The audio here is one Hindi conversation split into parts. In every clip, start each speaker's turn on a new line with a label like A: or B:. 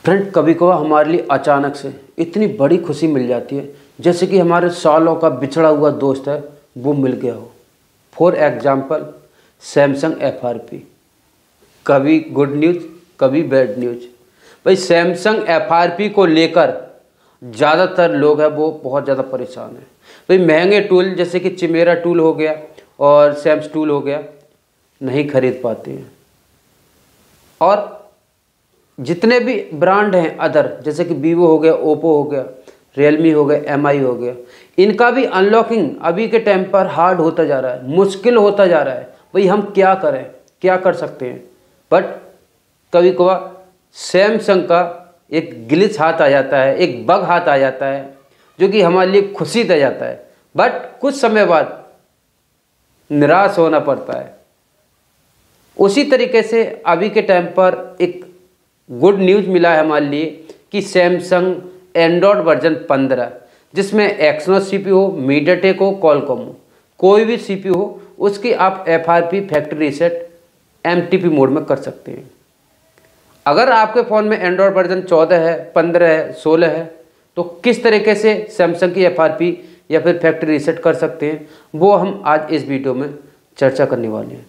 A: फ्रेंड, कभी कभार हमारे लिए अचानक से इतनी बड़ी खुशी मिल जाती है, जैसे कि हमारे सालों का बिछड़ा हुआ दोस्त है वो मिल गया हो। For example Samsung FRP। कभी गुड न्यूज़ कभी बैड न्यूज़। भाई सैमसंग FRP को लेकर ज़्यादातर लोग हैं वो बहुत ज़्यादा परेशान हैं। भाई महंगे टूल जैसे कि चिमेरा टूल हो गया और सैम्स टूल हो गया नहीं खरीद पाते हैं, और जितने भी ब्रांड हैं अदर जैसे कि वीवो हो गया, ओप्पो हो गया, रियलमी हो गया, MI हो गया, इनका भी अनलॉकिंग अभी के टाइम पर हार्ड होता जा रहा है, मुश्किल होता जा रहा है। भाई हम क्या करें, क्या कर सकते हैं। बट कभी कभार सैमसंग का एक ग्लिच हाथ आ जाता है, एक बग हाथ आ जाता है जो कि हमारे लिए खुशी दे जाता है, बट कुछ समय बाद निराश होना पड़ता है। उसी तरीके से अभी के टाइम पर एक गुड न्यूज़ मिला है हमारे लिए कि सैमसंग एंड्रॉयड वर्जन 15 जिसमें एक्सनोस CPU हो, मीडियाटेक हो, कॉलकॉम हो, कोई भी CPU हो, उसकी आप FRP factory reset MTP mode में कर सकते हैं। अगर आपके फ़ोन में एंड्रॉयड वर्जन 14 है, 15 है, 16 है तो किस तरीके से सैमसंग की FRP या फिर फैक्ट्री रीसेट कर सकते हैं वो हम आज इस वीडियो में चर्चा करने वाले हैं।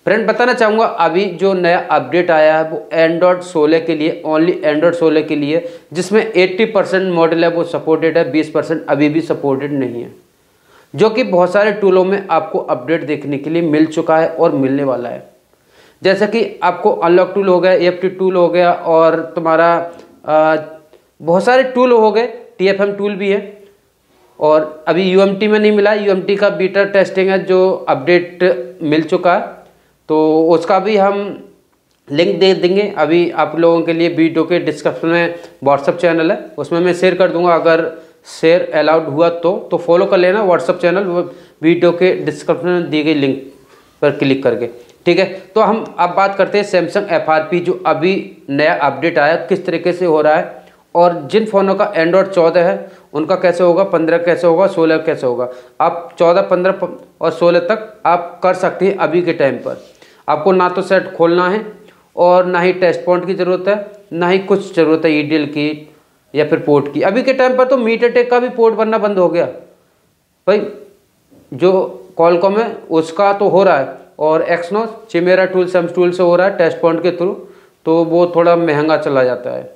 A: फ्रेंड, बताना चाहूँगा अभी जो नया अपडेट आया है वो एंड्रॉयड 16 के लिए, ओनली एंड्रॉयड 16 के लिए, जिसमें 80% मॉडल है वो सपोर्टेड है, 20% अभी भी सपोर्टेड नहीं है, जो कि बहुत सारे टूलों में आपको अपडेट देखने के लिए मिल चुका है और मिलने वाला है। जैसे कि आपको अनलॉक टूल हो गया, EFT टूल हो गया और तुम्हारा बहुत सारे टूल हो गए, TFM टूल भी है, और अभी UMT में नहीं मिला। UMT का बीटा टेस्टिंग है जो अपडेट मिल चुका है, तो उसका भी हम लिंक दे देंगे अभी आप लोगों के लिए। वीडियो के डिस्क्रिप्शन में व्हाट्सअप चैनल है, उसमें मैं शेयर कर दूंगा। अगर शेयर अलाउड हुआ तो फॉलो कर लेना व्हाट्सअप चैनल, वीडियो के डिस्क्रिप्शन में दी गई लिंक पर क्लिक करके, ठीक है। तो हम अब बात करते हैं सैमसंग FRP जो अभी नया अपडेट आया किस तरीके से हो रहा है, और जिन फ़ोनों का एंड्रॉयड 14 है उनका कैसे होगा, 15 कैसे होगा, 16 कैसे होगा। आप 14, 15 और 16 तक आप कर सकते हैं। अभी के टाइम पर आपको ना तो सेट खोलना है और ना ही टेस्ट पॉइंट की ज़रूरत है, ना ही कुछ ज़रूरत है EDL की या फिर पोर्ट की। अभी के टाइम पर तो मीडियाटेक का भी पोर्ट बनना बंद हो गया। भाई जो कॉलकॉम है उसका तो हो रहा है, और Exynos, Chimera tool, Sams tool से हो रहा है टेस्ट पॉइंट के थ्रू, तो वो थोड़ा महंगा चला जाता है।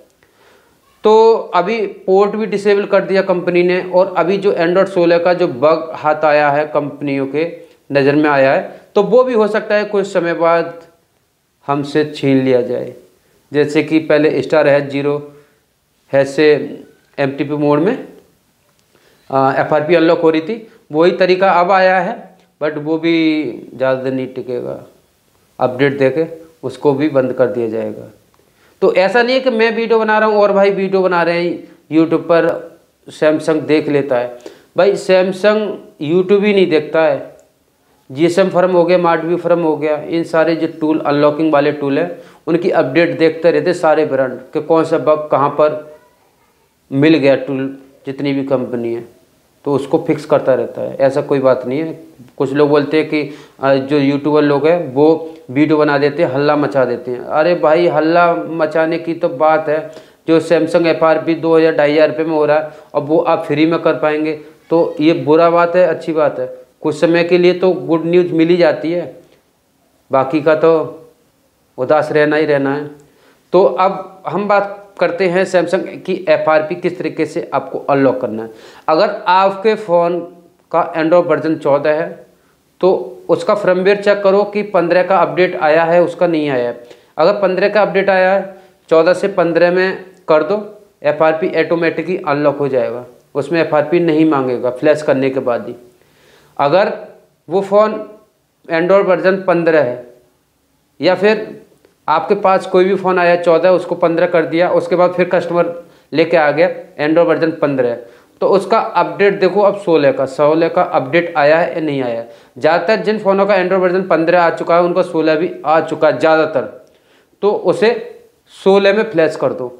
A: तो अभी पोर्ट भी डिसेबल कर दिया कंपनी ने, और अभी जो एंड्रॉयड 16 का जो बग हाथ आया है कंपनियों के नज़र में आया है, तो वो भी हो सकता है कुछ समय बाद हमसे छीन लिया जाए। जैसे कि पहले स्टार है 0 है से MTP मोड में FRP अनलॉक हो रही थी, वही तरीका अब आया है, बट वो भी ज़्यादा नहीं टिकेगा। अपडेट देके उसको भी बंद कर दिया जाएगा। तो ऐसा नहीं है कि मैं वीडियो बना रहा हूँ और भाई वीडियो बना रहे हैं यूट्यूब पर सैमसंग देख लेता है। भाई सैमसंग यूट्यूब ही नहीं देखता है, GSM फर्म हो गया, मार्टवी फर्म हो गया, इन सारे जो टूल अनलॉकिंग वाले टूल हैं उनकी अपडेट देखते रहते सारे ब्रांड कि कौन सा बग कहाँ पर मिल गया। टूल जितनी भी कंपनी है तो उसको फिक्स करता रहता है, ऐसा कोई बात नहीं है। कुछ लोग बोलते हैं कि जो यूट्यूबर लोग हैं वो वीडियो बना देते हैं, हल्ला मचा देते हैं। अरे भाई हल्ला मचाने की तो बात है, जो सैमसंग FRP 2000 2,500 रुपये में हो रहा है और वो आप फ्री में कर पाएंगे तो ये बुरा बात है, अच्छी बात है। कुछ समय के लिए तो गुड न्यूज़ मिल ही जाती है, बाकी का तो उदास रहना ही रहना है। तो अब हम बात करते हैं सैमसंग की FRP किस तरीके से आपको अनलॉक करना है। अगर आपके फ़ोन का एंड्रॉयड वर्जन 14 है तो उसका फर्मवेयर चेक करो कि 15 का अपडेट आया है उसका नहीं आया है। अगर 15 का अपडेट आया है 14 से 15 में कर दो, FRP ऑटोमेटिकली अनलॉक हो जाएगा, उसमें FRP नहीं मांगेगा फ्लैश करने के बाद ही। अगर वो फ़ोन एंड्रॉयड वर्जन 15 है या फिर आपके पास कोई भी फ़ोन आया 14 उसको 15 कर दिया, उसके बाद फिर कस्टमर लेके आ गया एंड्रॉयड वर्जन 15 है, तो उसका अपडेट देखो अब 16 का अपडेट आया है या नहीं आया है। ज़्यादातर जिन फ़ोनों का एंड्रॉयड वर्जन 15 आ चुका है उनका 16 भी आ चुका है ज़्यादातर, तो उसे 16 में फ्लैश कर दो,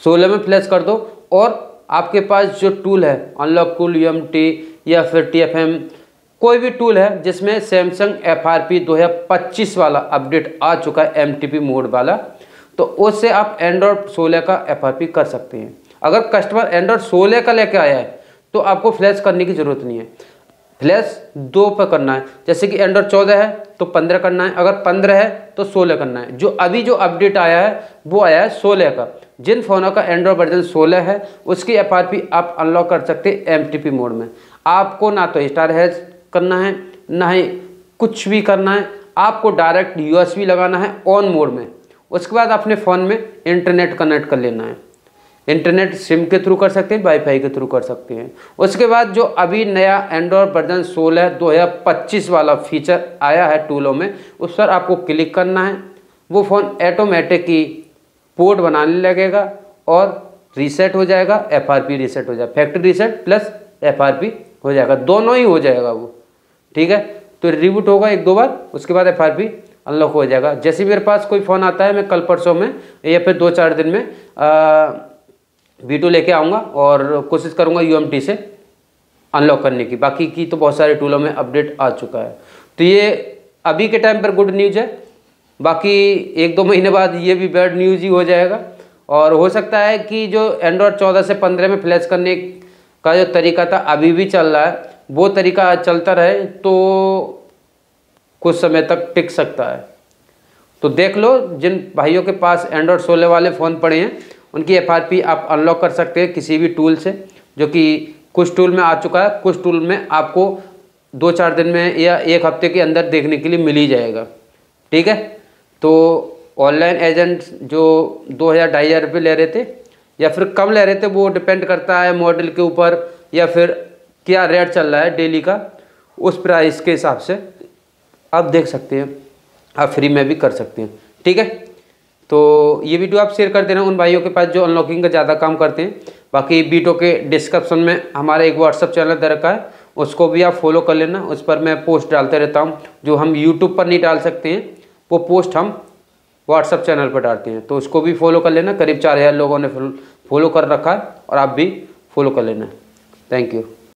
A: 16 में फ्लैश कर दो। और आपके पास जो टूल है अनलॉक टूल, UMT या फिर TFM, कोई भी टूल है जिसमें सैमसंग FRP 2025 वाला अपडेट आ चुका है MTP मोड वाला, तो उससे आप एंड्रॉयड 16 का FRP कर सकते हैं। अगर कस्टमर एंड्रॉयड 16 का लेके आया है तो आपको फ्लैश करने की ज़रूरत नहीं है, फ्लैश 2 पर करना है। जैसे कि एंड्रॉयड 14 है तो 15 करना है, अगर 15 है तो 16 करना है। जो अभी जो अपडेट आया है वो आया है 16 का। जिन फ़ोनों का एंड्रॉयड वर्जन 16 है उसकी FRP आप अनलॉक कर सकते हैं MTP मोड में। आपको ना तो स्टार हैश करना है ना ही कुछ भी करना है, आपको डायरेक्ट USB लगाना है ऑन मोड में। उसके बाद अपने फ़ोन में इंटरनेट कनेक्ट कर लेना है। इंटरनेट सिम के थ्रू कर सकते हैं, वाईफाई के थ्रू कर सकते हैं। उसके बाद जो अभी नया एंड्रॉयड वर्जन 16 2025 वाला फीचर आया है टूलों में, उस पर आपको क्लिक करना है। वो फ़ोन ऑटोमेटिक ही पोर्ट बनाने लगेगा और रीसेट हो जाएगा, FRP रीसेट हो जाएगा, फैक्ट्री रीसेट प्लस FRP हो जाएगा, दोनों ही हो जाएगा वो। ठीक है, तो रिबूट होगा 1-2 बार, उसके बाद FRP अनलॉक हो जाएगा। जैसे मेरे पास कोई फ़ोन आता है मैं कल परसों में या फिर 2-4 दिन में V2 लेके आऊँगा और कोशिश करूँगा UMT से अनलॉक करने की। बाकी की तो बहुत सारे टूलों में अपडेट आ चुका है। तो ये अभी के टाइम पर गुड न्यूज़ है, बाकी 1-2 महीने बाद ये भी बैड न्यूज़ ही हो जाएगा। और हो सकता है कि जो एंड्रॉयड 14 से 15 में फ्लैश करने का जो तरीका था अभी भी चल रहा है, वो तरीका चलता रहे तो कुछ समय तक टिक सकता है। तो देख लो, जिन भाइयों के पास एंड्रॉयड 16 वाले फ़ोन पड़े हैं उनकी FRP आप अनलॉक कर सकते हैं किसी भी टूल से, जो कि कुछ टूल में आ चुका है, कुछ टूल में आपको 2-4 दिन में या 1 हफ्ते के अंदर देखने के लिए मिल ही जाएगा। ठीक है, तो ऑनलाइन एजेंट जो 2000-2500 रुपये ले रहे थे या फिर कम ले रहे थे, वो डिपेंड करता है मॉडल के ऊपर या फिर क्या रेट चल रहा है डेली का, उस प्राइस के हिसाब से आप देख सकते हैं, आप फ्री में भी कर सकते हैं। ठीक है, तो ये वीडियो आप शेयर कर देना उन भाइयों के पास जो अनलॉकिंग का ज़्यादा काम करते हैं। बाकी वीडियो के डिस्क्रिप्शन में हमारा एक व्हाट्सअप चैनल दे रखा है, उसको भी आप फॉलो कर लेना। उस पर मैं पोस्ट डालते रहता हूँ, जो हम यूट्यूब पर नहीं डाल सकते हैं वो पोस्ट हम व्हाट्सअप चैनल पर डालते हैं, तो उसको भी फॉलो कर लेना। करीब 4000 लोगों ने फॉलो कर रखा है और आप भी फॉलो कर लेना। Thank you.